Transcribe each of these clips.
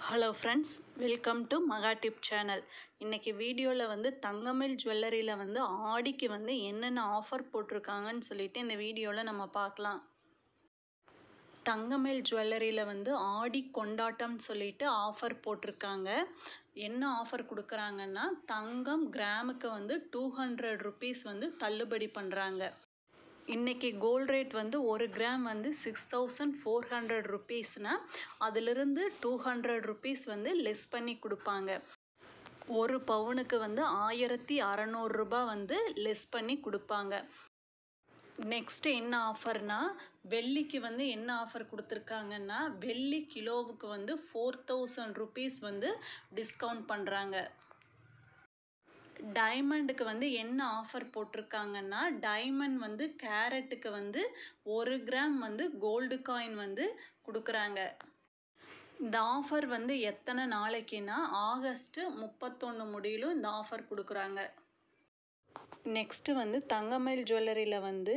Hello friends, welcome to மகா tip channel. இன்றைக்கி வீடியோவில் வந்து தங்கமயில் ஜுவல்லரியில் வந்து ஆடிக்கு வந்து என்னென்ன ஆஃபர் போட்டிருக்காங்கன்னு சொல்லிட்டு இந்த வீடியோவில் நம்ம பார்க்கலாம். தங்கமயில் ஜுவல்லரியில் வந்து ஆடி கொண்டாட்டம்னு சொல்லிட்டு ஆஃபர் போட்டிருக்காங்க. என்ன ஆஃபர் கொடுக்குறாங்கன்னா, தங்கம் கிராமுக்கு வந்து 200 rupees வந்து தள்ளுபடி பண்ணுறாங்க. இன்றைக்கி கோல்ட் ரேட் வந்து 1 கிராம் வந்து 6400 rupeesனால் அதிலிருந்து 200 rupees வந்து லெஸ் பண்ணி கொடுப்பாங்க. ஒரு பவுனுக்கு வந்து 1600 ரூபாய் வந்து லெஸ் பண்ணி கொடுப்பாங்க. நெக்ஸ்ட்டு என்ன ஆஃபர்னா, வெள்ளிக்கு வந்து என்ன ஆஃபர் கொடுத்துருக்காங்கன்னா, வெள்ளி கிலோவுக்கு வந்து 4000 rupees வந்து டிஸ்கவுண்ட் பண்ணுறாங்க. டைமண்டுக்கு வந்து என்ன ஆஃபர் போட்டிருக்காங்கன்னா, டைமண்ட் வந்து கேரட்டுக்கு வந்து 1 கிராம் வந்து கோல்டு காயின் வந்து கொடுக்குறாங்க. இந்த ஆஃபர் வந்து எத்தனை நாளைக்குன்னா, ஆகஸ்ட்டு 31 முடியலும் இந்த ஆஃபர் கொடுக்குறாங்க. நெக்ஸ்ட்டு வந்து தங்கமயில் ஜுவல்லரியில் வந்து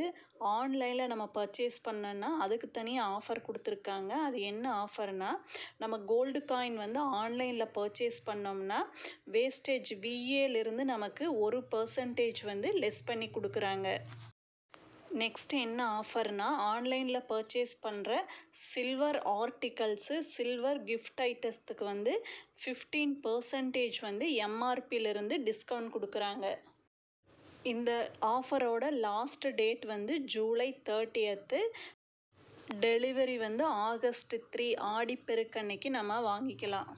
ஆன்லைனில் நம்ம பர்ச்சேஸ் பண்ணோன்னா அதுக்கு தனியாக ஆஃபர் கொடுத்துருக்காங்க. அது என்ன ஆஃபர்னால், நம்ம கோல்டு காயின் வந்து ஆன்லைனில் பர்ச்சேஸ் பண்ணோம்னா வேஸ்டேஜ் விஏலேருந்து நமக்கு 1% வந்து லெஸ் பண்ணி கொடுக்குறாங்க. நெக்ஸ்ட்டு என்ன ஆஃபர்னால், ஆன்லைனில் பர்ச்சேஸ் பண்ணுற சில்வர் ஆர்டிகல்ஸு, சில்வர் கிஃப்ட் ஐட்டத்துக்கு வந்து 15% வந்து எம்ஆர்பியிலிருந்து டிஸ்கவுண்ட் கொடுக்குறாங்க. இந்த ஆஃபரோட லாஸ்ட் டேட் வந்து ஜூலை 30. டெலிவரி வந்து ஆகஸ்ட் 3 ஆடிப்பெருக்கன்னைக்கு நம்ம வாங்கிக்கலாம்.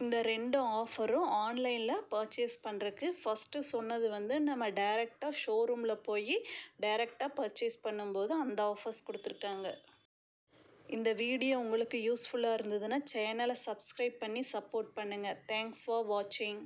இந்த 2 ஆஃபரும் ஆன்லைனில் பர்ச்சேஸ் பண்ணுறதுக்கு ஃபஸ்ட்டு சொன்னது வந்து நம்ம டைரெக்டாக ஷோரூமில் போய் டைரெக்டாக பர்ச்சேஸ் பண்ணும்போது அந்த ஆஃபர்ஸ் கொடுத்துருக்காங்க. இந்த வீடியோ உங்களுக்கு யூஸ்ஃபுல்லாக இருந்ததுன்னா சேனலை சப்ஸ்கிரைப் பண்ணி சப்போர்ட் பண்ணுங்கள். தேங்க்ஸ் ஃபார் வாட்சிங்.